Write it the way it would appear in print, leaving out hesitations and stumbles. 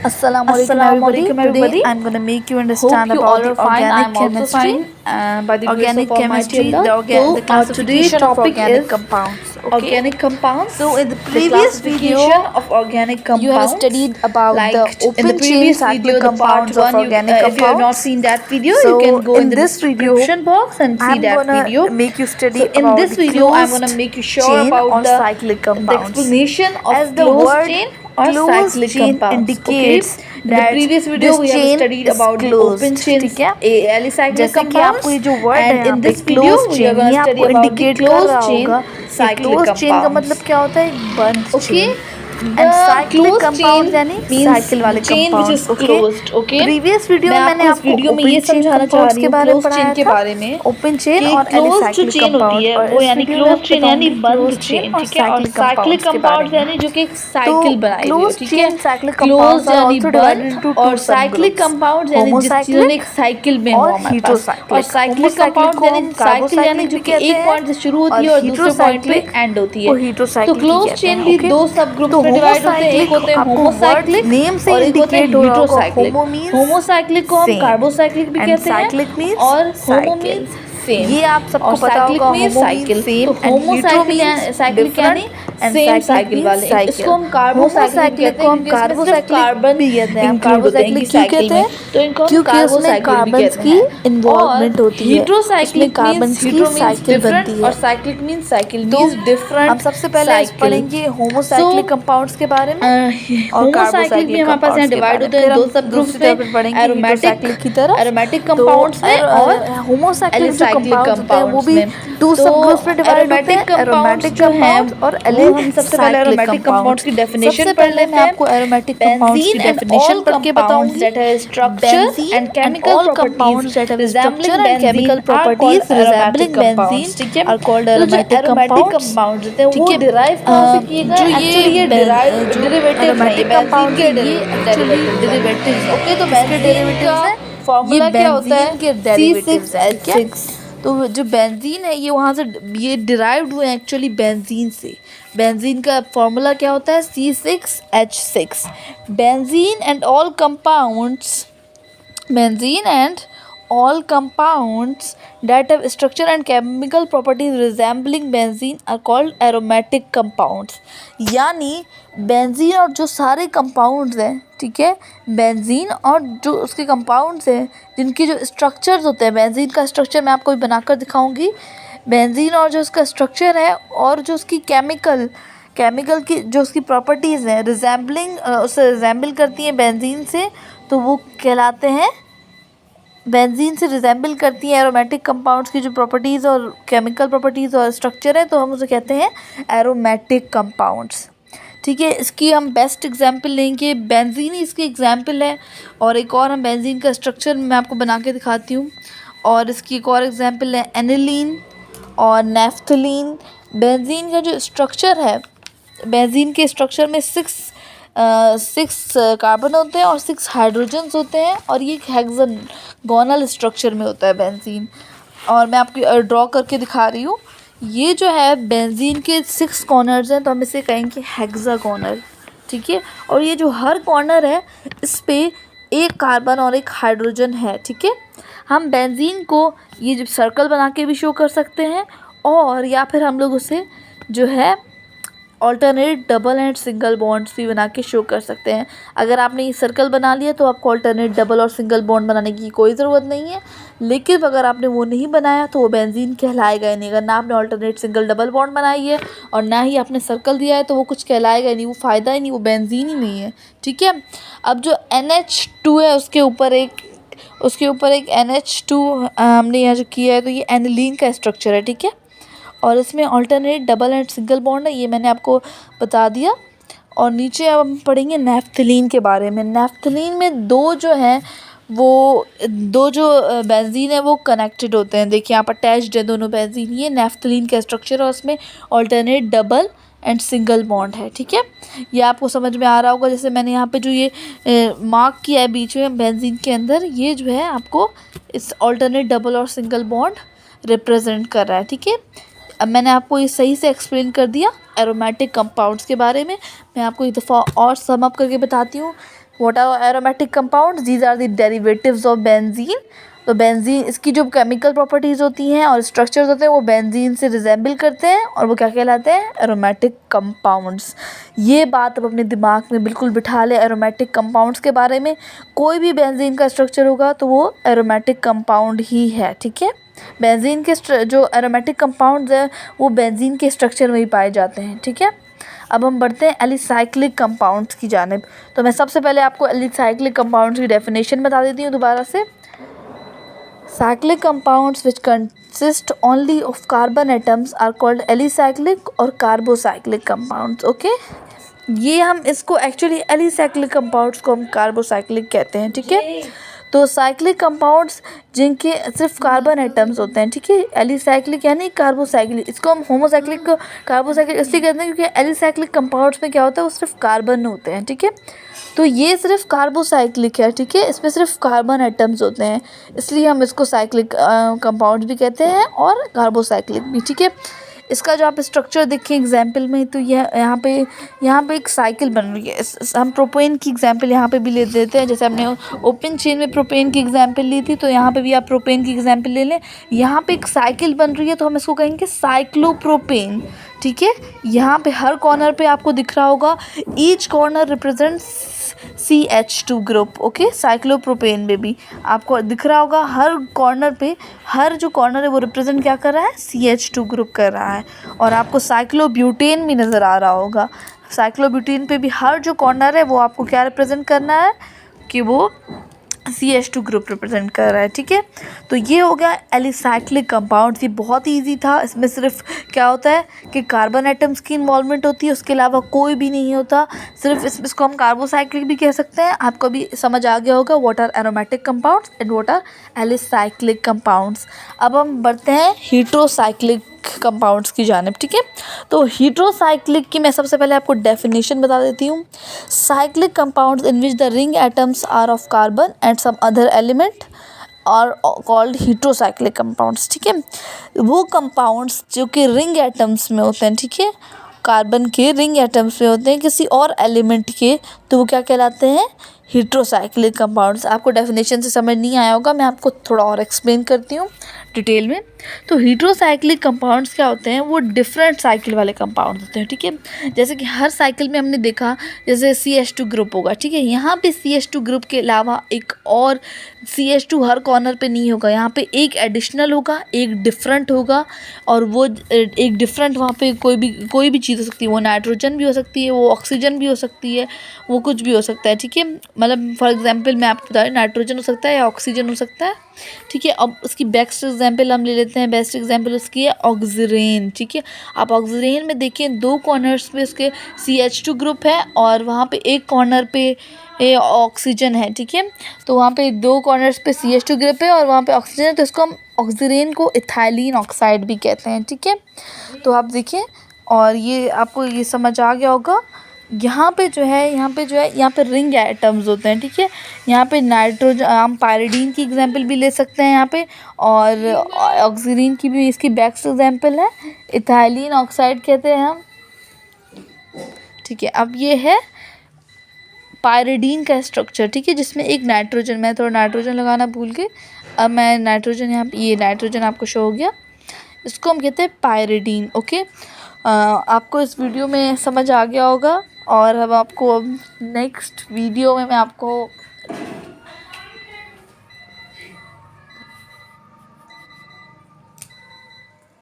Assalamu alaikum everybody. Today I'm going to make you understand about the organic chemistry. By the grace Organic of Almighty chemistry, Allah. the classification Today's of topic organic is compounds. Okay. organic compounds. So in the The previous classification video, of organic compounds. you have studied about like the in the open chain previous cyclic video, the part compounds of 1. organic If you have not compounds. seen that video, So you can go in the this video, description box and see I'm that gonna video. make you study So in about this the video, I'm closed gonna make you sure chain about or the cyclic compounds. explanation of As the closed word chain or closed cyclic chain compounds. indicates Okay? In the that previous video, this we have chain studied is about the closed. open chains, ठीक है? alicyclic जैसे कि compounds. आपको ये जो word है And यहाँ in पे this video, closed we are chain, going ये to study आपको about the indicate कर closed रहा chain होगा cyclic closed chain का compounds. मतलब क्या होता है? एक बंद Okay. chain. The And cyclic closed compounds chain यानी means cycle वाले chain which is compounds. closed. Okay. Previous video मैं में मैंने आपको इस आपको वीडियो में ये open chain समझाना चाह compounds रही के हूँ बारे में closed chain पढ़ाया के था, बारे में open chain कि और closed जो alicyclic chain होती compounds. है और वो इस यानी video में closed chain यानी बताऊंगी बंद closed chain, chain और ठीक है, और cyclic cyclic compounds के बारे compounds में. यानी जो कि एक साइकिल बनाई हुई है, closed ठीक है. chain cyclic Closed compounds are यानी also divided into बंद two और cyclic subgroups. compounds यानी जिन्होंने एक साइकिल में और हुआ हमारे पास. heterocyclic. और cyclic Homocyclic compounds को यानी हम साइकिल यानी जो carbocyclic कि भी एक कहते पॉइंट से शुरू होती है और दूसरे पॉइंट पे एंड होती है. तो क्लोज चेन भी दो सब ग्रुप्स में डिवाइड होते हैं. एक होते हैं होमोसाइक्लिक नेम से और एक होते हैं हीटेरोसाइक्लिक. होमोसाइक्लिक को हम same. कार्बोसाइक्लिक भी And कहते हैं cyclic means और होमो cycle. Means same. ये आप सबको पता होगा. होमो मींस साइकिल. तो होमोसाइक्लिक साइक्लिक यानी सेम साइकिल वाले. इसको हम कार्बोसाइक्लिक कहते हैं क्योंकि इसमें सिर्फ कार्बन भी कहते हैं. इंक्लूड होते हैं साइकिल में. तो इनको हम कार्बोसाइक्लिक भी कहते हैं. इन्वॉल्वमेंट होती है. हीटेरोसाइक्लिक कार्बन की साइकिल बनती है और cyclic means cycle means different. हम सबसे पहले पढ़ेंगे होमोसाइक्लिक कंपाउंड्स के बारे में. होमोसाइक्लिक भी हमारे पास यहाँ डिवाइड होते हैं दो सब ग्रुप्स में. एरोमेटिक की तरह एरोमेटिक कंपाउंड्स में और होमोसाइक्लिक जो एलिसाइक्लिक कंपाउंड्स होते हैं वो भी कंपाउंड्स टू सब ग्रुप्स में डिवाइड होते हैं. एरोमेटिक जो है और हम सबसे पहले एरोमेटिक कंपाउंड्स की डेफिनेशन पढ़ लेते हैं. आपको एरोमेटिक कंपाउंड्स की डेफिनेशन पढ़ के बताऊंगी. that have structure and chemical compounds that have resembling structure and chemical properties resembling benzene ठीक है, are called aromatic compounds. होते हैं वो डिराइव कहाँ से किए गए? एक्चुअली ये डेरिवेटिव नहीं, बेंजीन के डेरिवेटिव्स. ओके, तो बेंजीन का फॉर्मूला क्या होता है? C6H6. तो जो बेंजीन है ये वहाँ से ये डिराइव्ड हुए एक्चुअली बेंजीन से. बेंजीन का फॉर्मूला क्या होता है? C6H6. Benzene and all compounds that have structure and chemical properties resembling benzene are called aromatic compounds. यानी बेंजीन और जो सारे कंपाउंड्स हैं, ठीक है, बेंजीन और जो उसके कंपाउंड्स हैं जिनकी जो स्ट्रक्चर्स होते हैं, बेंजीन का स्ट्रक्चर मैं आपको बनाकर दिखाऊंगी. बेंजीन और जो उसका स्ट्रक्चर है और जो उसकी केमिकल की जो उसकी प्रॉपर्टीज़ हैं रिजेंबलिंग उसे रिजेंबल करती हैं बेंजीन से, तो वो कहलाते हैं. बेंजीन से रिजेंबल करती हैं एरोमेटिक कंपाउंड्स की जो प्रॉपर्टीज़ और केमिकल प्रॉपर्टीज़ और स्ट्रक्चर है, तो हम उसे कहते हैं एरोमेटिक कंपाउंड्स. ठीक है, इसकी हम बेस्ट एग्जांपल लेंगे. बेंजीन ही इसकी एग्जांपल है. और एक और हम बेंजीन का स्ट्रक्चर मैं आपको बना के दिखाती हूँ. और इसकी एक और एग्जांपल है एनिलीन और नेफ्थलीन. बेंजीन का जो स्ट्रक्चर है, बेंजीन के स्ट्रक्चर में सिक्स कार्बन होते हैं और 6 हाइड्रोजन्स होते हैं और ये हेक्सागोनल स्ट्रक्चर में होता है बेंजीन. और मैं आपको ड्रॉ करके दिखा रही हूँ. ये जो है बेंजीन के 6 कॉर्नर्स हैं, तो हम इसे कहेंगे हेक्सागोनल. ठीक है, और ये जो हर कॉर्नर है इस पे एक कार्बन और एक हाइड्रोजन है. ठीक है, हम बेंजीन को ये जो सर्कल बना के भी शो कर सकते हैं और या फिर हम लोग उसे जो है alternate double and single bonds भी बना के शो कर सकते हैं. अगर आपने ये सर्कल बना लिया तो आपको ऑल्टरनेट डबल और सिंगल बॉन्ड बनाने की कोई ज़रूरत नहीं है. लेकिन अगर आपने वो नहीं बनाया तो वो बेंजीन कहलाएगा ही नहीं. अगर ना आपने ऑल्टरनेट सिंगल डबल बॉन्ड बनाई है और ना ही आपने सर्कल दिया है तो वो कुछ कहलाएगा ही नहीं, वो फ़ायदा ही नहीं, वो बेंजीन ही नहीं है. ठीक है, अब जो NH2 है उसके ऊपर एक NH2 हमने यहाँ जो किया है, तो ये एनिलीन का स्ट्रक्चर है. ठीक है, और इसमें alternate double and single bond है, ये मैंने आपको बता दिया. और नीचे अब हम पढ़ेंगे नेफ्थलीन के बारे में. नेफ्थलीन में दो जो बेंजीन है वो कनेक्टेड होते हैं. देखिए यहाँ पर अटैच्ड है दोनों बेंजीन. ये नेफ्थलीन का स्ट्रक्चर है और उसमें alternate double and single bond है. ठीक है, ये आपको समझ में आ रहा होगा. जैसे मैंने यहाँ पे जो ये मार्क किया है बीच में बेंजीन के अंदर, ये जो है आपको इस ऑल्टरनेट डबल और सिंगल बॉन्ड रिप्रेजेंट कर रहा है. ठीक है, अब मैंने आपको ये सही से एक्सप्लेन कर दिया एरोमेटिक कंपाउंड्स के बारे में. मैं आपको एक दफ़ा और सम अप करके बताती हूँ. What are aromatic compounds? These are the derivatives of benzene. तो बेंजीन, इसकी जो केमिकल प्रॉपर्टीज़ होती हैं और स्ट्रक्चर्स होते हैं वो बेंजीन से रिजेंबल करते हैं और वो क्या कहलाते हैं? Aromatic compounds. ये बात अब अपने दिमाग में बिल्कुल बिठा ले एरोमेटिक कंपाउंड्स के बारे में। कोई भी बेंजीन का स्ट्रक्चर होगा तो वो एरोमेटिक कंपाउंड ही है, ठीक है। बेंजीन के जो एरोमेटिक कंपाउंड्स हैं वो बेंजीन के स्ट्रक्चर में ही पाए जाते हैं, ठीक है। अब हम बढ़ते हैं एलिसाइक्लिक कंपाउंड्स की जानिब। तो मैं सबसे पहले आपको एलिसाइक्लिक कंपाउंड्स की डेफिनेशन बता देती हूँ दोबारा से। Cyclic compounds which consist only of carbon atoms are called alicyclic और carbocyclic compounds, okay? ये हम इसको एक्चुअली एलिसाइक्लिक कंपाउंड्स को हम कार्बोसाइक्लिक कहते हैं, ठीक है। तो साइक्लिक कंपाउंड्स जिनके सिर्फ कार्बन एटम्स होते हैं, ठीक है। एलिसाइक्लिक यानी कार्बोसाइक्लिक, इसको हम होमोसाइक्लिक कार्बोसाइक्लिक इसलिए कहते हैं क्योंकि एलिसाइक्लिक कंपाउंड्स में क्या होता है वो सिर्फ कार्बन होते हैं, ठीक है। तो ये सिर्फ कार्बोसाइक्लिक है, ठीक है, इसमें सिर्फ कार्बन एटम्स होते हैं, इसलिए हम इसको साइक्लिक कंपाउंड भी कहते हैं और कार्बोसाइक्लिक भी, ठीक है। इसका जो आप स्ट्रक्चर देखें एग्जाम्पल में तो यह यहाँ पे एक साइकिल बन रही है। हम प्रोपेन की एग्जाम्पल यहाँ पे भी ले देते हैं, जैसे हमने ओपन चेन में प्रोपेन की एग्जाम्पल ली थी तो यहाँ पे भी आप प्रोपेन की एग्जाम्पल ले लें। यहाँ पे एक साइकिल बन रही है तो हम इसको कहेंगे साइक्लोप्रोपेन, ठीक है। यहाँ पे हर कॉर्नर पे आपको दिख रहा होगा each corner represents CH2 group, okay. Cyclopropane में भी आपको दिख रहा होगा हर कॉर्नर पे, हर जो कॉर्नर है वो रिप्रेजेंट क्या कर रहा है? CH2 ग्रुप कर रहा है। और आपको साइक्लोब्यूटेन भी नज़र आ रहा होगा। साइक्लोब्यूटेन पे भी हर जो कॉर्नर है वो आपको क्या रिप्रेजेंट करना है कि वो CH2 ग्रुप रिप्रेजेंट कर रहा है, ठीक है। तो ये हो गया एलिसाइक्लिक कंपाउंड। ये बहुत ही ईजी था। इसमें सिर्फ क्या होता है कि कार्बन एटम्स की इन्वॉल्वमेंट होती है, उसके अलावा कोई भी नहीं होता। सिर्फ इसको हम कार्बोसाइक्लिक भी कह सकते हैं। आपको भी समझ आ गया होगा what are aromatic compounds and what are alicyclic compounds. अब हम बढ़ते हैं हीट्रोसाइक्लिक कंपाउंड्स की जानिब, ठीक है। तो हीट्रोसाइक्लिक की मैं सबसे पहले आपको डेफिनेशन बता देती हूँ। Cyclic compounds in which the ring atoms are of carbon and some other element are called heterocyclic compounds, ठीक है। वो कंपाउंड्स जो कि रिंग एटम्स में होते हैं, ठीक है, कार्बन के रिंग एटम्स में होते हैं किसी और एलिमेंट के, तो वो क्या कहलाते हैं? Heterocyclic compounds. आपको डेफिनेशन से समझ नहीं आया होगा, मैं आपको थोड़ा और एक्सप्लेन करती हूँ डिटेल में। तो हीट्रोसाइक्लिक कंपाउंड्स क्या होते हैं? वो डिफरेंट साइकिल वाले कंपाउंड्स होते हैं, ठीक है। जैसे कि हर साइकिल में हमने देखा जैसे CH2 ग्रुप होगा, ठीक है। यहाँ पे CH2 ग्रुप के अलावा एक और CH2 हर कॉर्नर पे नहीं होगा, यहाँ पे एक एडिशनल होगा, एक डिफरेंट होगा। और वो एक डिफरेंट वहाँ पे कोई भी चीज़ हो सकती है। वो नाइट्रोजन भी हो सकती है, वो ऑक्सीजन भी हो सकती है, वो कुछ भी हो सकता है, ठीक है। मतलब फॉर एग्जांपल मैं आपको बता रही हूँ, नाइट्रोजन हो सकता है या ऑक्सीजन हो सकता है, ठीक है। अब उसकी बेस्ट एग्जांपल हम ले लेते हैं। बेस्ट एग्जांपल उसकी है ऑक्सीजन, ठीक है। आप ऑक्सीजन में देखिए दो कॉर्नर्स पे उसके CH2 ग्रुप है और वहाँ पे एक कॉर्नर पे ऑक्सीजन है, ठीक है। तो वहाँ पे दो कॉर्नर्स पे CH2 ग्रुप है और वहाँ पे ऑक्सीजन है, तो इसको हम ऑक्सीजन को इथाइलिन ऑक्साइड भी कहते हैं, ठीक है। तो आप देखिए और ये आपको ये समझ आ गया होगा। यहाँ पे रिंग एटम्स होते हैं, ठीक है। यहाँ पे नाइट्रोजन, हम पायरिडीन की एग्जांपल भी ले सकते हैं यहाँ पे, और ऑक्सीजन की भी इसकी बेस्ट एग्जांपल है, इथाइलिन ऑक्साइड कहते हैं हम, ठीक है। अब ये है पायरिडीन का स्ट्रक्चर, ठीक है, जिसमें एक नाइट्रोजन, मैं थोड़ा नाइट्रोजन लगाना भूल गई, अब मैं नाइट्रोजन यहाँ, ये नाइट्रोजन आपको शो हो गया, इसको हम कहते हैं पायरिडीन, ओके। आपको इस वीडियो में समझ आ गया होगा और अब आपको नेक्स्ट वीडियो में मैं आपको